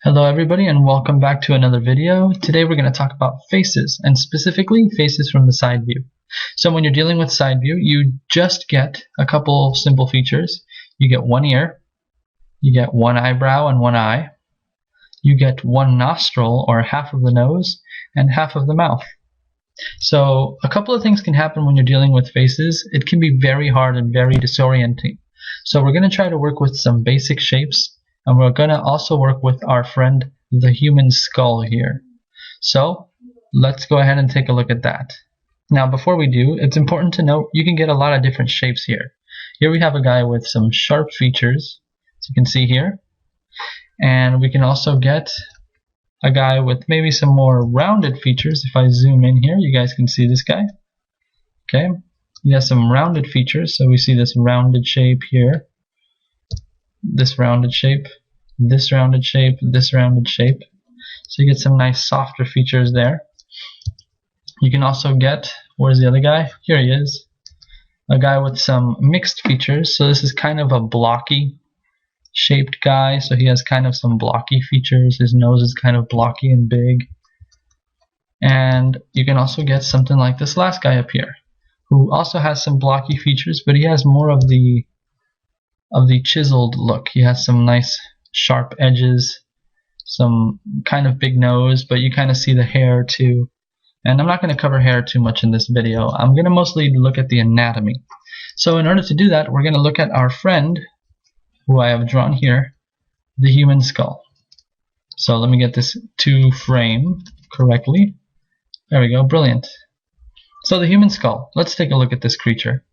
Hello everybody and welcome back to another video. Today we're going to talk about faces, and specifically faces from the side view. So when you're dealing with side view, you just get a couple simple features. You get one ear, you get one eyebrow and one eye, you get one nostril or half of the nose and half of the mouth. So a couple of things can happen when you're dealing with faces. It can be very hard and very disorienting. So we're going to try to work with some basic shapes. And we're going to also work with our friend the human skull here. So let's go ahead and take a look at that. Now before we do, it's important to note you can get a lot of different shapes here. Here we have a guy with some sharp features, as you can see here. And we can also get a guy with maybe some more rounded features. If I zoom in here, you guys can see this guy. Okay, he has some rounded features. So we see this rounded shape here. This rounded shape, this rounded shape, this rounded shape. So you get some nice softer features there. You can also get, where's the other guy? Here he is. A guy with some mixed features. So this is kind of a blocky shaped guy. So he has kind of some blocky features. His nose is kind of blocky and big. And you can also get something like this last guy up here, who also has some blocky features, but he has more of the chiseled look. He has some nice sharp edges, some kind of big nose, but you kind of see the hair too. And I'm not going to cover hair too much in this video. I'm going to mostly look at the anatomy. So in order to do that, we're going to look at our friend, who I have drawn here, the human skull. So let me get this to frame correctly. There we go, brilliant. So the human skull, let's take a look at this creature.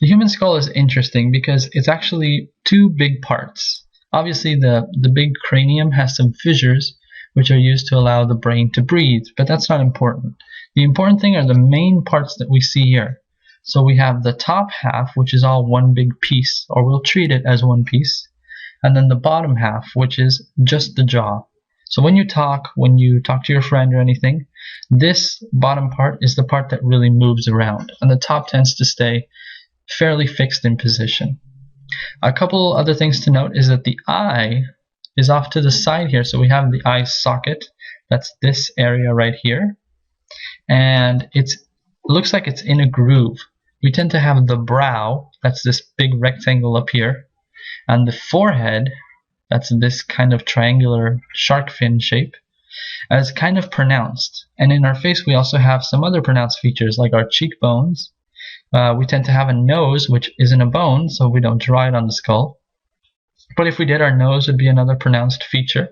The human skull is interesting because it's actually two big parts. Obviously the big cranium has some fissures which are used to allow the brain to breathe, but that's not important. The important thing are the main parts that we see here. So we have the top half, which is all one big piece, or we'll treat it as one piece, and then the bottom half, which is just the jaw. So when you talk to your friend or anything, this bottom part is the part that really moves around, and the top tends to stay fairly fixed in position. A couple other things to note is that the eye is off to the side here. So we have the eye socket, that's this area right here, and it looks like it's in a groove. We tend to have the brow, that's this big rectangle up here, and the forehead, that's this kind of triangular shark fin shape, as kind of pronounced. And in our face we also have some other pronounced features like our cheekbones. We tend to have a nose which isn't a bone, so we don't draw it on the skull. But if we did, our nose would be another pronounced feature.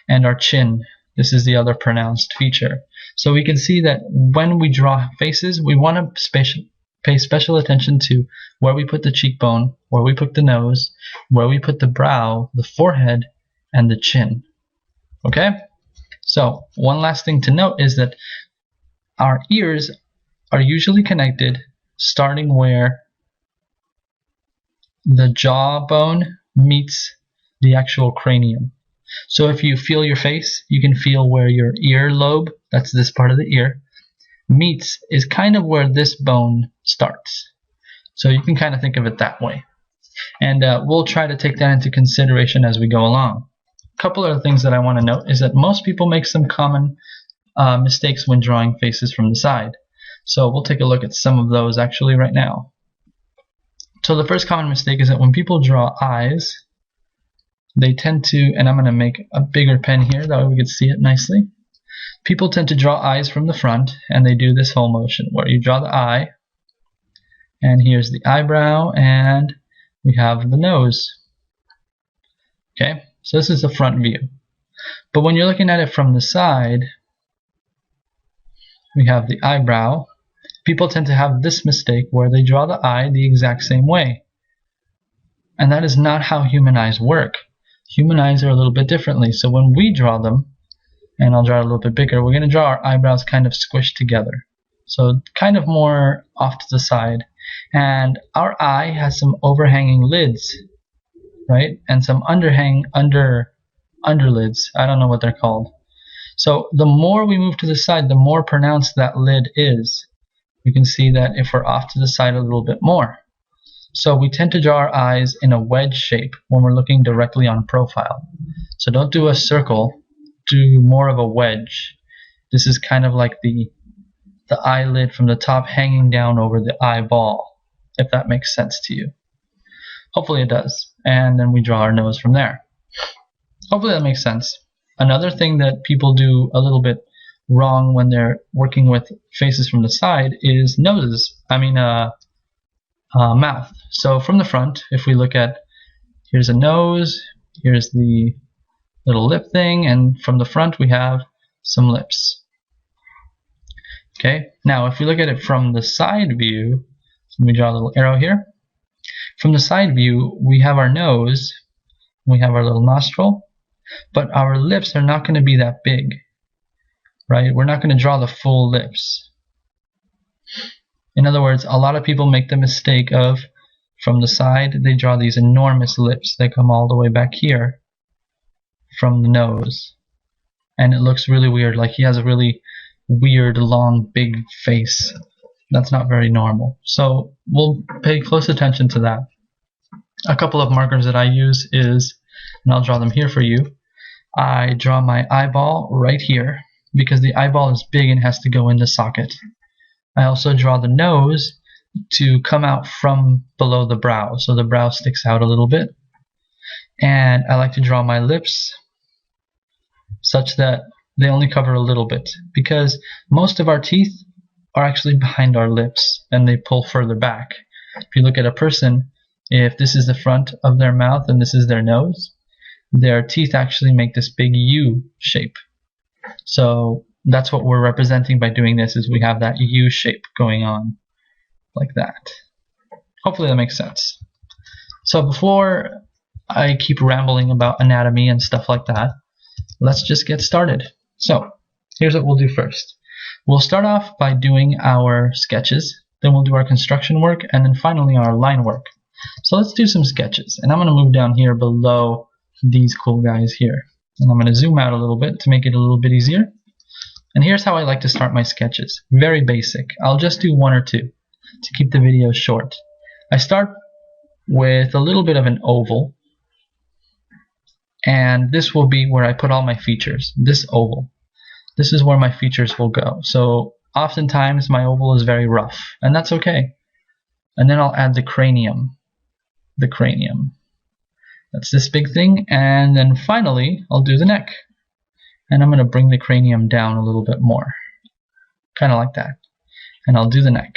And our chin, this is the other pronounced feature. So we can see that when we draw faces, we want to pay special attention to where we put the cheekbone, where we put the nose, where we put the brow, the forehead, and the chin. Okay? So one last thing to note is that our ears are usually connected starting where the jawbone meets the actual cranium. So if you feel your face, you can feel where your ear lobe, that's this part of the ear, meets is kind of where this bone starts. So you can kind of think of it that way. And we'll try to take that into consideration as we go along. A couple other things that I want to note is that most people make some common mistakes when drawing faces from the side. So we'll take a look at some of those actually right now. So the first common mistake is that when people draw eyes, they tend to, and I'm going to make a bigger pen here, that way we can see it nicely. People tend to draw eyes from the front, and they do this whole motion where you draw the eye, and here's the eyebrow, and we have the nose. Okay, so this is the front view. But when you're looking at it from the side, we have the eyebrow. People tend to have this mistake where they draw the eye the exact same way. And that is not how human eyes work. Human eyes are a little bit differently. So when we draw them, and I'll draw it a little bit bigger, we're going to draw our eyebrows kind of squished together. So kind of more off to the side. And our eye has some overhanging lids, right? And some underlids. I don't know what they're called. So the more we move to the side, the more pronounced that lid is. You can see that if we're off to the side a little bit more. So we tend to draw our eyes in a wedge shape when we're looking directly on profile. So don't do a circle, do more of a wedge. This is kind of like the eyelid from the top hanging down over the eyeball, if that makes sense to you. Hopefully it does. And then we draw our nose from there. Hopefully that makes sense. Another thing that people do a little bit wrong when they're working with faces from the side is mouth. So from the front, if we look at, here's a nose, here's the little lip thing, and from the front we have some lips. Okay, now if we look at it from the side view, so let me draw a little arrow here. From the side view, we have our nose, we have our little nostril, but our lips are not going to be that big, right? We're not going to draw the full lips. In other words, a lot of people make the mistake of, from the side, they draw these enormous lips that come all the way back here from the nose. And it looks really weird, like he has a really weird, long, big face. That's not very normal. So we'll pay close attention to that. A couple of markers that I use is, and I'll draw them here for you, I draw my eyeball right here because the eyeball is big and has to go in the socket. I also draw the nose to come out from below the brow, so the brow sticks out a little bit. And I like to draw my lips such that they only cover a little bit, because most of our teeth are actually behind our lips and they pull further back. If you look at a person, if this is the front of their mouth and this is their nose, their teeth actually make this big U shape. So that's what we're representing by doing this, is we have that U shape going on like that. Hopefully that makes sense. So before I keep rambling about anatomy and stuff like that, let's just get started. So here's what we'll do first. We'll start off by doing our sketches, then we'll do our construction work, and then finally our line work. So let's do some sketches, and I'm going to move down here below these cool guys here. And I'm going to zoom out a little bit to make it a little bit easier. And here's how I like to start my sketches. Very basic. I'll just do one or two to keep the video short. I start with a little bit of an oval, and this will be where I put all my features. This oval. This is where my features will go. So oftentimes my oval is very rough, and that's okay. And then I'll add the cranium. The cranium. That's this big thing. And then finally, I'll do the neck. And I'm going to bring the cranium down a little bit more. Kind of like that. And I'll do the neck.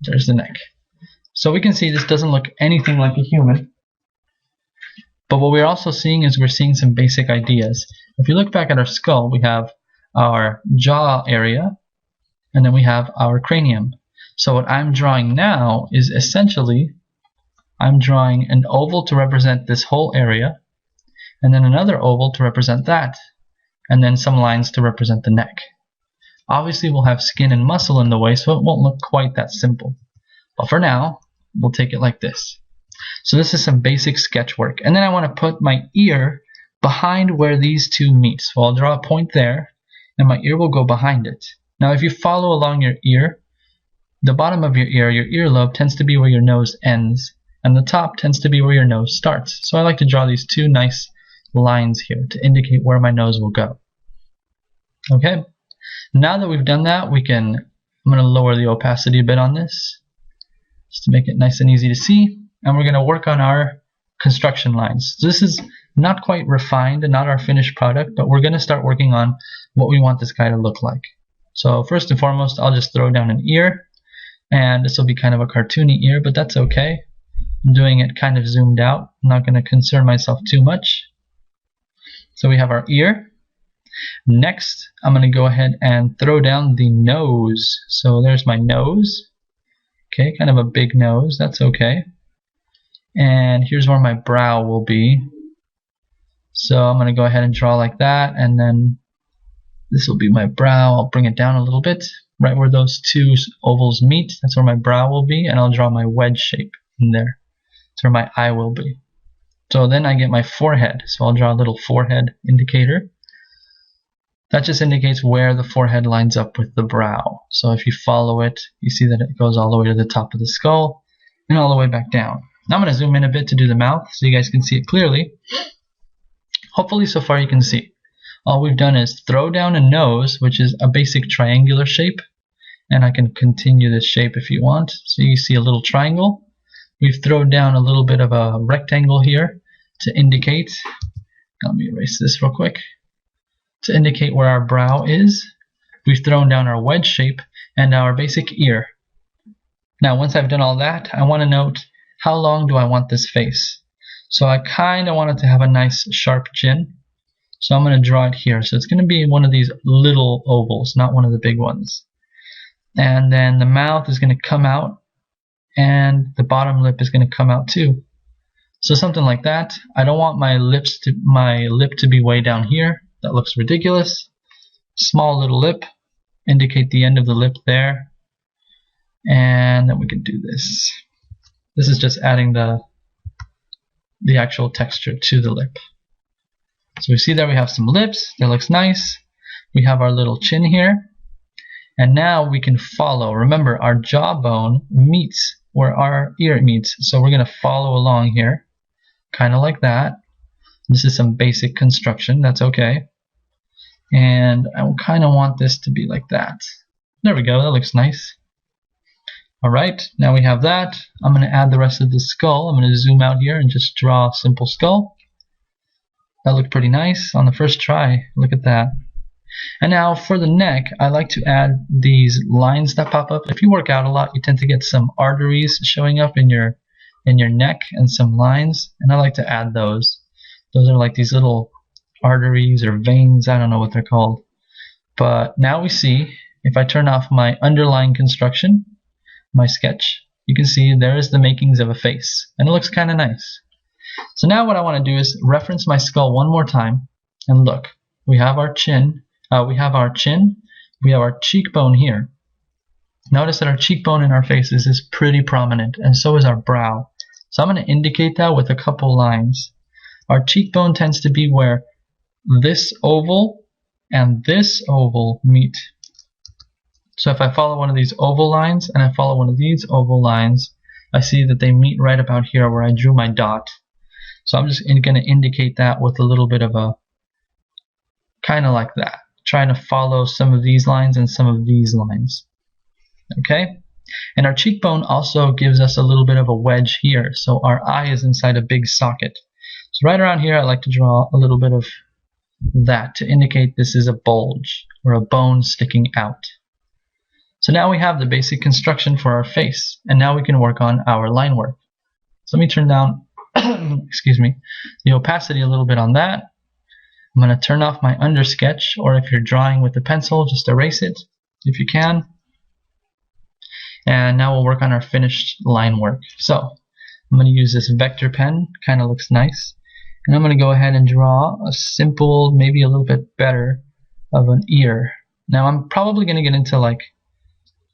There's the neck. So we can see this doesn't look anything like a human. But what we're also seeing is we're seeing some basic ideas. If you look back at our skull, we have our jaw area, and then we have our cranium. So what I'm drawing now is essentially, I'm drawing an oval to represent this whole area, and then another oval to represent that, and then some lines to represent the neck. Obviously we'll have skin and muscle in the way, so it won't look quite that simple. But for now, we'll take it like this. So this is some basic sketch work. And then I want to put my ear behind where these two meet. So I'll draw a point there, and my ear will go behind it. Now if you follow along your ear, the bottom of your earlobe tends to be where your nose ends, and the top tends to be where your nose starts. So I like to draw these two nice lines here to indicate where my nose will go. Okay, now that we've done that, I'm going to lower the opacity a bit on this, just to make it nice and easy to see, and we're going to work on our construction lines. So this is not quite refined and not our finished product, but we're going to start working on what we want this guy to look like. So first and foremost, I'll just throw down an ear, and this will be kind of a cartoony ear, but that's okay. I'm doing it kind of zoomed out. I'm not going to concern myself too much. So we have our ear. Next, I'm going to go ahead and throw down the nose. So there's my nose. Okay, kind of a big nose. That's okay. And here's where my brow will be. So I'm going to go ahead and draw like that, and then this will be my brow. I'll bring it down a little bit, right where those two ovals meet. That's where my brow will be, and I'll draw my wedge shape in there. That's where my eye will be. So then I get my forehead. So I'll draw a little forehead indicator. That just indicates where the forehead lines up with the brow. So if you follow it, you see that it goes all the way to the top of the skull. and all the way back down. Now I'm going to zoom in a bit to do the mouth so you guys can see it clearly. Hopefully so far you can see. All we've done is throw down a nose, which is a basic triangular shape. And I can continue this shape if you want. So you see a little triangle. We've thrown down a little bit of a rectangle here to indicate, let me erase this real quick, to indicate where our brow is. We've thrown down our wedge shape and our basic ear. Now once I've done all that, I want to note how long do I want this face. So I kind of want it to have a nice sharp chin. So I'm going to draw it here. So it's going to be one of these little ovals, not one of the big ones. And then the mouth is going to come out, and the bottom lip is going to come out too. So something like that. I don't want my lip to be way down here. That looks ridiculous. Small little lip, indicate the end of the lip there. And then we can do this. This is just adding the actual texture to the lip. So we see that we have some lips. That looks nice. We have our little chin here. And now we can follow. Remember, our jawbone meets where our ear meets. So we're going to follow along here, kind of like that. This is some basic construction. That's okay. And I kind of want this to be like that. There we go. That looks nice. All right. Now we have that. I'm going to add the rest of the skull. I'm going to zoom out here and just draw a simple skull. That looked pretty nice on the first try. Look at that. And now for the neck, I like to add these lines that pop up. If you work out a lot, you tend to get some arteries showing up in your neck and some lines, and I like to add those. Those are like these little arteries or veins, I don't know what they're called. But now we see, if I turn off my underlying construction, my sketch, you can see there is the makings of a face, and it looks kind of nice. So now what I want to do is reference my skull one more time, and look, we have our chin. We have our cheekbone here. Notice that our cheekbone in our faces is pretty prominent, and so is our brow. So I'm going to indicate that with a couple lines. Our cheekbone tends to be where this oval and this oval meet. So if I follow one of these oval lines and I follow one of these oval lines, I see that they meet right about here where I drew my dot. So I'm just going to indicate that with a little bit of a, kind of like that. Trying to follow some of these lines and some of these lines. Okay? And our cheekbone also gives us a little bit of a wedge here. So our eye is inside a big socket. So right around here I like to draw a little bit of that to indicate this is a bulge or a bone sticking out. So now we have the basic construction for our face, and now we can work on our line work. So let me turn down excuse me, the opacity a little bit on that. I'm going to turn off my undersketch, or if you're drawing with a pencil, just erase it if you can. And now we'll work on our finished line work. So I'm going to use this vector pen, kind of looks nice. And I'm going to go ahead and draw a simple, maybe a little bit better of an ear. Now I'm probably going to get into like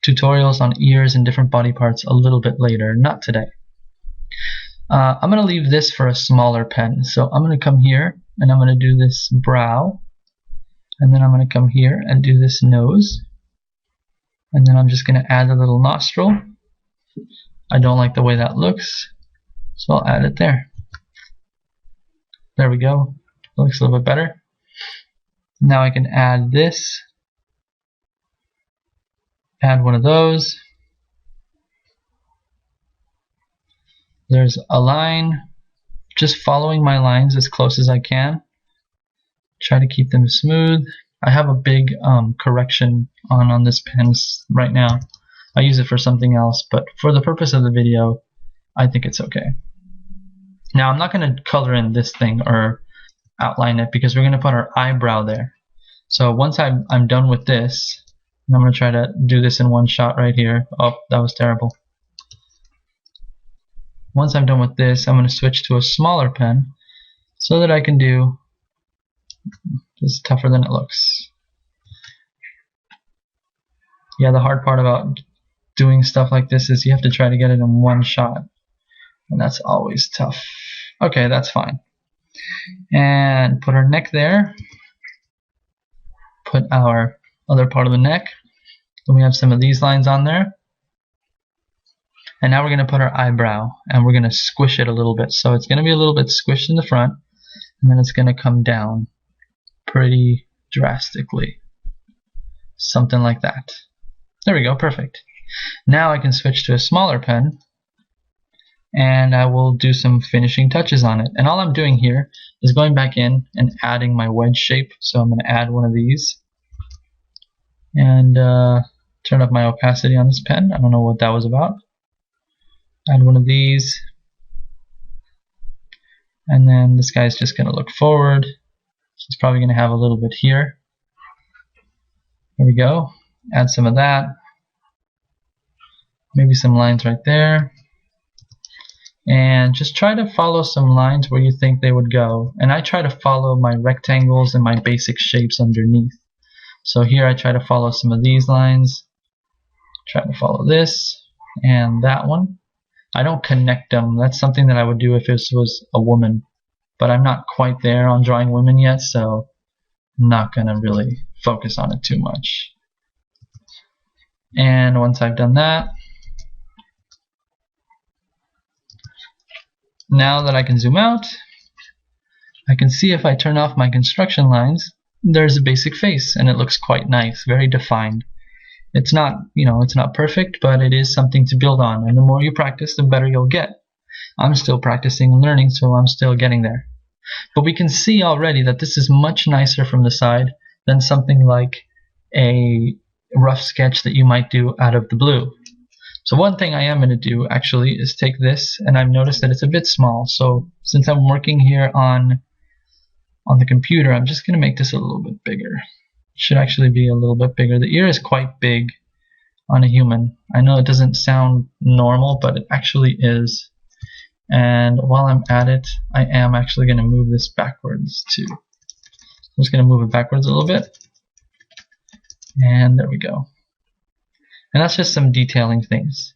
tutorials on ears and different body parts a little bit later, not today. I'm going to leave this for a smaller pen. So I'm going to come here and I'm going to do this brow, and then I'm going to come here and do this nose, and then I'm just going to add a little nostril. I don't like the way that looks, so I'll add it there. There we go. It looks a little bit better. Now I can add this, add one of those. There's a line. Just following my lines as close as I can. Try to keep them smooth. I have a big correction on this pen right now. I use it for something else, but for the purpose of the video, I think it's okay. Now I'm not going to color in this thing or outline it because we're going to put our eyebrow there. So once I'm done with this, I'm going to try to do this in one shot right here. Oh, that was terrible. Once I'm done with this, I'm going to switch to a smaller pen so that I can do, this is tougher than it looks. Yeah, the hard part about doing stuff like this is you have to try to get it in one shot, and that's always tough. Okay, that's fine. And put our neck there. Put our other part of the neck. Then we have some of these lines on there. And now we're going to put our eyebrow, and we're going to squish it a little bit. So it's going to be a little bit squished in the front, and then it's going to come down pretty drastically. Something like that. There we go, perfect. Now I can switch to a smaller pen, and I will do some finishing touches on it. And all I'm doing here is going back in and adding my wedge shape. So I'm going to add one of these, and turn up my opacity on this pen. I don't know what that was about. Add one of these, and then this guy's just going to look forward. It's probably going to have a little bit here. There we go. Add some of that. Maybe some lines right there. And just try to follow some lines where you think they would go. And I try to follow my rectangles and my basic shapes underneath. So here I try to follow some of these lines. Try to follow this and that one. I don't connect them. That's something that I would do if this was a woman. But I'm not quite there on drawing women yet, so I'm not going to really focus on it too much. And once I've done that, now that I can zoom out, I can see if I turn off my construction lines, there's a basic face, and it looks quite nice, very defined. It's not, it's not perfect, but it is something to build on, and the more you practice, the better you'll get. I'm still practicing and learning, so I'm still getting there. But we can see already that this is much nicer from the side than something like a rough sketch that you might do out of the blue. So one thing I am going to do actually is take this, and I've noticed that it's a bit small. So since I'm working here on the computer, I'm just going to make this a little bit bigger. It should actually be a little bit bigger. The ear is quite big on a human. I know it doesn't sound normal, but it actually is. And while I'm at it, I am actually going to move this backwards too. I'm just going to move it backwards a little bit. And there we go. And that's just some detailing things.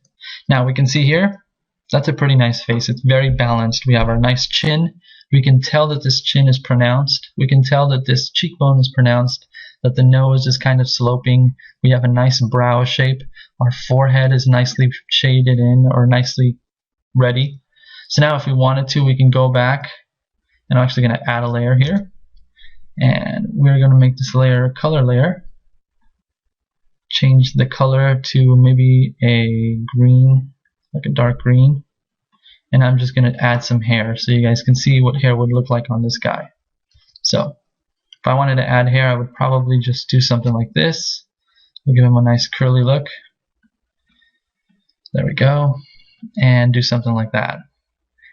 Now we can see here, that's a pretty nice face. It's very balanced. We have our nice chin. We can tell that this chin is pronounced. We can tell that this cheekbone is pronounced, that the nose is kind of sloping. We have a nice brow shape. Our forehead is nicely shaded in, or nicely ready. So now if we wanted to, we can go back, and I'm actually going to add a layer here. And we're going to make this layer a color layer. Change the color to maybe a green, like a dark green. And I'm just going to add some hair so you guys can see what hair would look like on this guy. So if I wanted to add hair, I would probably just do something like this. We'll give him a nice curly look. There we go. And do something like that.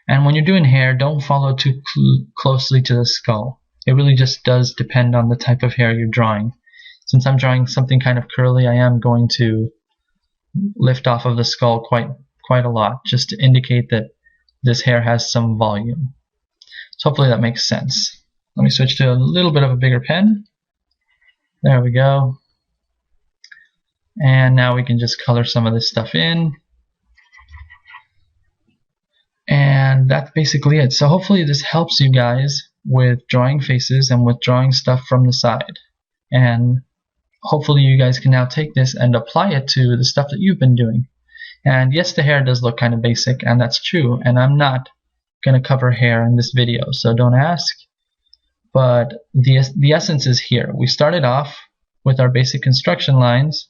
And when you're doing hair, don't follow too closely to the skull. It really just does depend on the type of hair you're drawing. Since I'm drawing something kind of curly, I am going to lift off of the skull quite a lot, just to indicate that this hair has some volume. So hopefully that makes sense. Let me switch to a little bit of a bigger pen. There we go. And now we can just color some of this stuff in. And that's basically it. So hopefully this helps you guys with drawing faces and with drawing stuff from the side. And hopefully you guys can now take this and apply it to the stuff that you've been doing. And yes, the hair does look kind of basic, and that's true. And I'm not going to cover hair in this video, so don't ask. But the essence is here. We started off with our basic construction lines,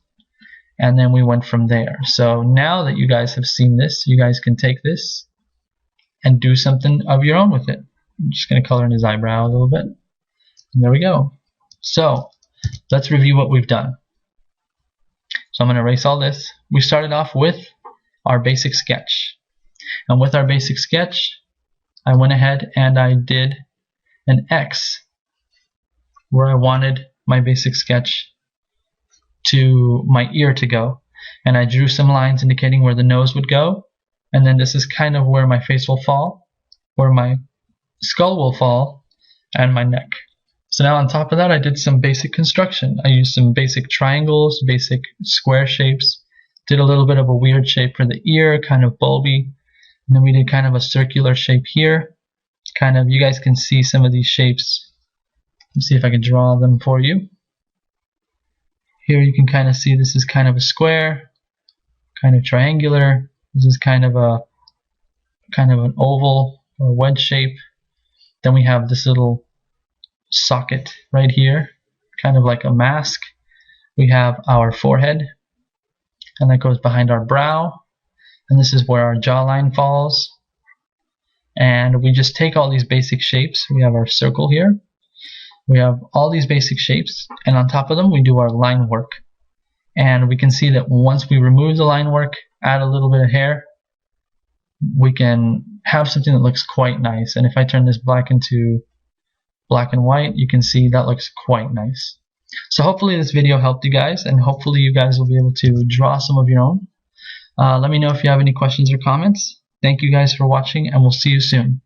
and then we went from there. So now that you guys have seen this, you guys can take this and do something of your own with it. I'm just going to color in his eyebrow a little bit. And there we go. So let's review what we've done. So I'm going to erase all this. We started off with our basic sketch. And with our basic sketch, I went ahead and I did an X where I wanted my basic sketch to my ear to go. And I drew some lines indicating where the nose would go. And then this is kind of where my face will fall, where my skull will fall, and my neck. So now on top of that, I did some basic construction. I used some basic triangles, basic square shapes, did a little bit of a weird shape for the ear, kind of bulby. And then we did kind of a circular shape here. Kind of, you guys can see some of these shapes. Let's see if I can draw them for you. Here you can kind of see this is kind of a square, kind of triangular, This is kind of an oval or wedge shape. Then we have this little socket right here, kind of like a mask. We have our forehead, and that goes behind our brow, and this is where our jawline falls. And we just take all these basic shapes. We have our circle here. We have all these basic shapes, and on top of them we do our line work. And we can see that once we remove the line work, add a little bit of hair, we can have something that looks quite nice. And if I turn this black into black and white, you can see that looks quite nice. So hopefully this video helped you guys, and hopefully you guys will be able to draw some of your own. Let me know if you have any questions or comments. Thank you guys for watching, and we'll see you soon.